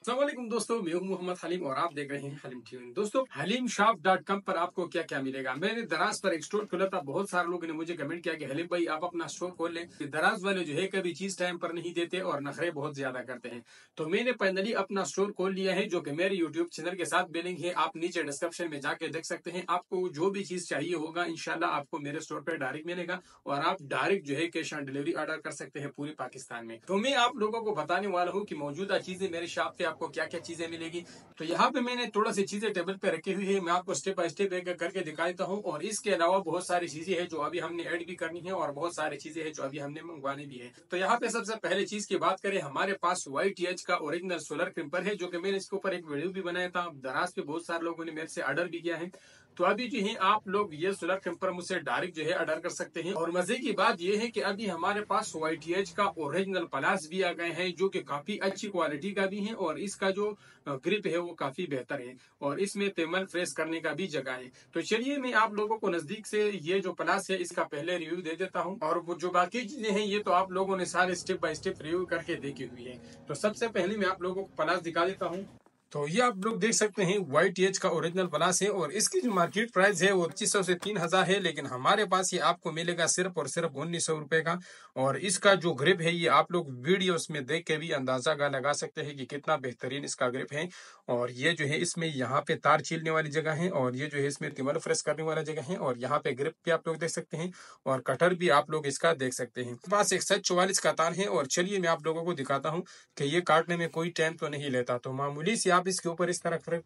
अस्सलामुअलैकुम दोस्तों, मैं हूं मोहम्मद हलीम और आप देख रहे हैं हलीम ट्यून। दोस्तों, हलीमशॉप.com पर आपको क्या क्या मिलेगा। मैंने दराज पर एक स्टोर खोला था। बहुत सारे लोगों ने मुझे कमेंट किया कि हलीम भाई आप अपना स्टोर खोल लें। दराज वाले जो है कभी चीज टाइम पर नहीं देते और नखरे बहुत ज्यादा करते हैं। तो मैंने फाइनली अपना स्टोर खोल लिया है, जो कि मेरे यूट्यूब चैनल के साथ बिलिंग है। आप नीचे डिस्क्रिप्शन में जाके देख सकते हैं। आपको जो भी चीज चाहिए होगा इंशाल्लाह आपको मेरे स्टोर पर डायरेक्ट मिलेगा और आप डायरेक्ट जो है कैश ऑन डिलीवरी ऑर्डर कर सकते हैं पूरे पाकिस्तान में। तो मैं आप लोगों को बताने वाला हूँ कि मौजूदा चीजें मेरे शॉप पे आपको क्या क्या चीजें मिलेगी। तो यहाँ पे मैंने थोड़ा सी चीजें टेबल पे रखी हुई है। मैं आपको स्टेप बाय स्टेप एक करके दिखा देता हूँ। और इसके अलावा बहुत सारी चीजें हैं जो अभी हमने ऐड भी करनी है और बहुत सारी चीजें हैं जो अभी हमने मंगवानी भी है। तो यहाँ पे सबसे पहले चीज की बात करें, हमारे पास YTH का ओरिजिनल सोलर क्रिम्पर है, जो कि मैंने इसके ऊपर एक वीडियो भी बनाया था। दराज पे बहुत सारे लोगों ने मेरे से ऑर्डर भी किया है। तो अभी जो है आप लोग ये सोलर क्रिम्पर मुझसे डायरेक्ट जो है ऑर्डर कर सकते हैं। और मजे की बात ये है कि अभी हमारे पास YTH का ओरिजिनल प्लास भी आ गए हैं, जो कि काफी अच्छी क्वालिटी का भी है और इसका जो ग्रिप है वो काफी बेहतर है और इसमें तेमल फ्रेश करने का भी जगह है। तो चलिए मैं आप लोगों को नजदीक से ये जो प्लास है इसका पहले रिव्यू दे देता हूँ। और वो जो बाकी चीजें हैं ये तो आप लोगों ने सारे स्टेप बाय स्टेप रिव्यू करके देखी हुई है। तो सबसे पहले मैं आप लोगों को प्लास दिखा देता हूँ। तो ये आप लोग देख सकते हैं YTH का ओरिजिनल प्लास है और इसकी जो मार्केट प्राइस है वो 2500 से 3000 है, लेकिन हमारे पास ये आपको मिलेगा सिर्फ और सिर्फ 1900 रुपए का। और इसका जो ग्रिप है ये आप लोग वीडियोस में देख के भी अंदाजा लगा सकते हैं कि कितना बेहतरीन इसका ग्रिप है। और ये जो है इसमें यहाँ पे तार छीलने वाली जगह है और ये जो है इसमें तिमल फ्रेश करने वाला जगह है और यहाँ पे ग्रिप भी आप लोग देख सकते हैं और कटर भी आप लोग इसका देख सकते हैं। पास एक 744 का तार है और चलिए मैं आप लोगों को दिखाता हूँ कि ये काटने में कोई टाइम तो नहीं लेता। तो मामूली से आप इसके ऊपर इस तरह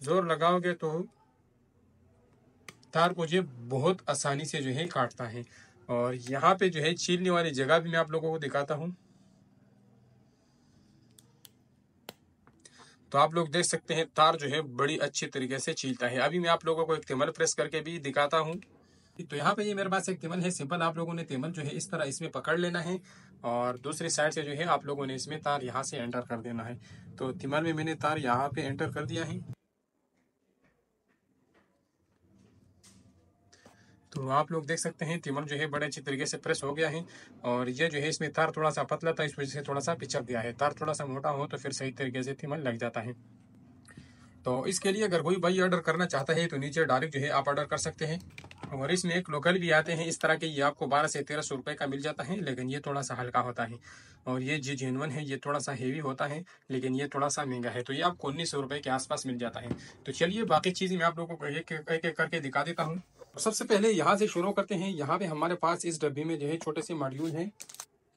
जोर लगाओगे तो तार को जो बहुत आसानी से जो है काटता है। और यहाँ पे जो है छीलने वाली जगह भी मैं आप लोगों को दिखाता हूँ। तो आप लोग देख सकते हैं तार जो है बड़ी अच्छी तरीके से छीलता है। अभी मैं आप लोगों को एक तिमल प्रेस करके भी दिखाता हूँ। तो यहाँ पे ये मेरे पास एक तिमल है सिंपल। आप लोगों ने तिमल जो है इस तरह इसमें पकड़ लेना है और दूसरी साइड से जो है आप लोगों ने इसमें तार यहाँ से एंटर कर देना है। तो तिमल में मैंने तार यहाँ पे एंटर कर दिया है। तो आप लोग देख सकते हैं तिमल जो है बड़े अच्छी तरीके से प्रेस हो गया है। और ये जो है इसमें तार थोड़ा सा पतला था, इस वजह से थोड़ा सा पिचक गया है। तार थोड़ा सा मोटा हो तो फिर सही तरीके से तिमल लग जाता है। तो इसके लिए अगर कोई भाई ऑर्डर करना चाहता है तो नीचे डायरेक्ट जो है आप ऑर्डर कर सकते हैं। और इसमें एक लोकल भी आते हैं इस तरह के, ये आपको 1200 से 1300 रुपये का मिल जाता है, लेकिन ये थोड़ा सा हल्का होता है। और ये जी जेन्युइन है, ये थोड़ा सा हेवी होता है लेकिन ये थोड़ा सा महंगा है। तो ये आपको 1900 रुपये के आसपास मिल जाता है। तो चलिए बाकी चीज़ें मैं आप लोगों को एक एक करके दिखा देता हूँ। सबसे पहले यहाँ से शुरू करते हैं। यहाँ पे हमारे पास इस डब्बी में जो है छोटे से मॉड्यूल हैं।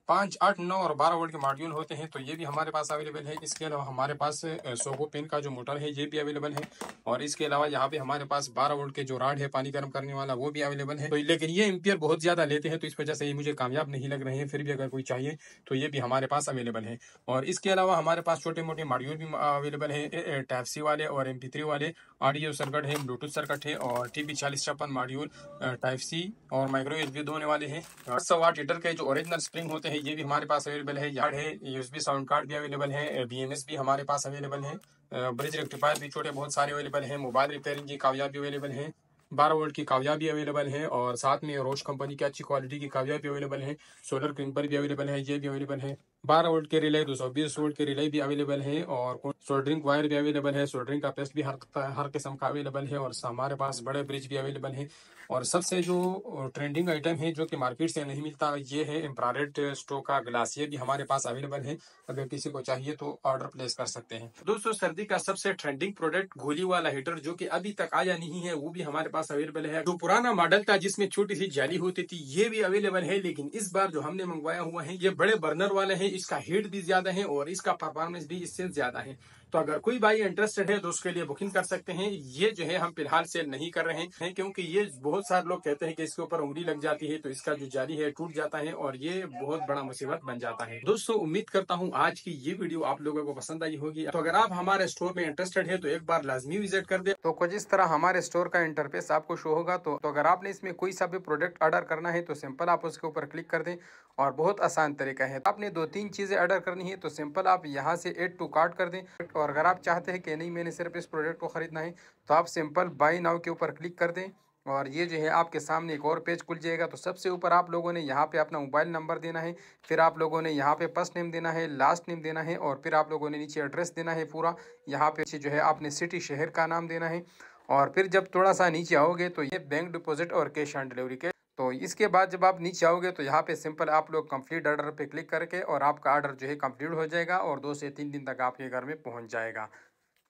5, 8, 9 और 12 वोल्ट के मॉड्यूल होते हैं, तो ये भी हमारे पास अवेलेबल है। इसके अलावा हमारे पास सोगो पेन का जो मोटर है ये भी अवेलेबल है। और इसके अलावा यहाँ पे हमारे पास 12 वोल्ट के जो राड है पानी गर्म करने वाला वो भी अवेलेबल है। तो लेकिन ये एम्पियर बहुत ज़्यादा लेते हैं तो इस वजह से ये मुझे कामयाब नहीं लग रहे हैं। फिर भी अगर कोई चाहिए तो ये भी हमारे पास अवेलेबल है। और इसके अलावा हमारे पास छोटे मोटे मॉड्यूल भी अवेलेबल है, टाइप सी वाले और MP3 वाले। ऑडियो सर्किट है, ब्लूटूथ सर्किट है और TP 4056 मॉड्यूल टाइप सी और माइक्रो USB दोने वाले हैं। 800 वाट हीटर के जो ओरिजिनल स्प्रिंग होते हैं ये भी हमारे पास अवेलेबल है। यार्ड है, USB साउंड कार्ड भी अवेलेबल है, BMS भी हमारे पास अवेलेबल है, ब्रिज रेक्टिफायर भी छोटे बहुत सारे अवेलेबल हैं, मोबाइल रिपेयरिंग की कामयाब भी अवेलेबल है, 12 वोल्ट की कामयाब भी अवेलेबल है और साथ में रोश कंपनी की अच्छी क्वालिटी की कामयाब भी अवेलेबल है। सोलर क्रिम्पर भी अवेलेबल है, ये भी अवेलेबल है। 12 वोल्ट के रिले, 220 वोल्ट के रिले भी अवेलेबल है और सोल्डरिंग वायर भी अवेलेबल है। सोल्डरिंग का पेस्ट भी हर किस्म का अवेलेबल है और हमारे पास बड़े ब्रिज भी अवेलेबल है। और सबसे जो ट्रेंडिंग आइटम है जो कि मार्केट से नहीं मिलता ये है इंफ्रारेड स्टोव का ग्लास। ये भी हमारे पास अवेलेबल है, अगर किसी को चाहिए तो ऑर्डर प्लेस कर सकते हैं। दोस्तों, सर्दी का सबसे ट्रेंडिंग प्रोडक्ट गोली वाला हीटर जो कि अभी तक आया नहीं है वो भी हमारे पास अवेलेबल है। जो पुराना मॉडल था जिसमें छोटी सी जाली होती थी ये भी अवेलेबल है, लेकिन इस बार जो हमने मंगवाया हुआ है ये बड़े बर्नर वाला है। इसका हीट भी ज्यादा है और इसका परफॉर्मेंस भी इससे ज्यादा है। तो अगर कोई भाई इंटरेस्टेड है तो उसके लिए बुकिंग कर सकते हैं। ये जो है हम फिलहाल सेल नहीं कर रहे हैं क्योंकि ये बहुत सारे लोग कहते हैं कि इसके ऊपर उंगली लग जाती है तो इसका जो जाली है टूट जाता है और ये बहुत बड़ा मुसीबत बन जाता है। दोस्तों, उम्मीद करता हूँ आज की ये वीडियो आप लोगों को पसंद आई होगी। तो अगर आप हमारे स्टोर में इंटरेस्टेड है तो एक बार लाजमी विजिट कर दे। तो कुछ इस तरह हमारे स्टोर का इंटरफेस आपको शो होगा। तो अगर आपने इसमें कोई सा भी प्रोडक्ट ऑर्डर करना है तो सिंपल आप उसके ऊपर क्लिक कर दें और बहुत आसान तरीका है। आपने 2-3 चीजें ऑर्डर करनी है तो सिंपल आप यहाँ से ऐड टू कार्ट कर दें। और अगर आप चाहते हैं कि नहीं मैंने सिर्फ इस प्रोडक्ट को खरीदना है तो आप सिंपल बाय नाउ के ऊपर क्लिक कर दें और ये जो है आपके सामने एक और पेज खुल जाएगा। तो सबसे ऊपर आप लोगों ने यहाँ पे अपना मोबाइल नंबर देना है, फिर आप लोगों ने यहाँ पे फर्स्ट नेम देना है, लास्ट नेम देना है, और फिर आप लोगों ने नीचे एड्रेस देना है पूरा। यहाँ पे नीचे जो है आपने सिटी शहर का नाम देना है। और फिर जब थोड़ा सा नीचे आओगे तो ये बैंक डिपॉजिट और कैश ऑन डिलीवरी के। तो इसके बाद जब आप नीचे आओगे तो यहाँ पे सिंपल आप लोग कंप्लीट ऑर्डर पे क्लिक करके और आपका ऑर्डर जो है कंप्लीट हो जाएगा और 2 से 3 दिन तक आपके घर में पहुँच जाएगा।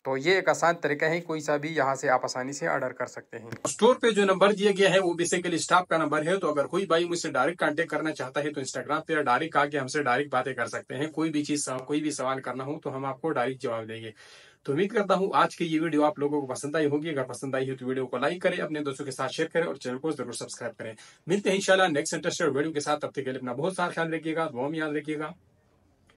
तो ये एक आसान तरीका है, कोई सा भी यहाँ से आप आसानी से ऑर्डर कर सकते हैं। स्टोर पे जो नंबर दिया गया है वो बेसिकली स्टाफ का नंबर है। तो अगर कोई भाई मुझसे डायरेक्ट कांटेक्ट करना चाहता है तो इंस्टाग्राम पे डायरेक्ट आके हमसे डायरेक्ट बातें कर सकते हैं। कोई भी चीज कोई भी सवाल करना हो तो हम आपको डायरेक्ट जवाब देंगे। तो उम्मीद करता हूँ आज की ये वीडियो आप लोगों को पसंद आई होगी। अगर पसंद आई हो तो वीडियो को लाइक करें, अपने दोस्तों के साथ शेयर करें और चैनल को जरूर सब्सक्राइब करें। मिलते हैं इंशाल्लाह नेक्स्ट इंटरेस्टेड वीडियो के साथ। तब तक के लिए अपना बहुत सारा ख्याल रखिएगा, दुआ में याद रखिएगा।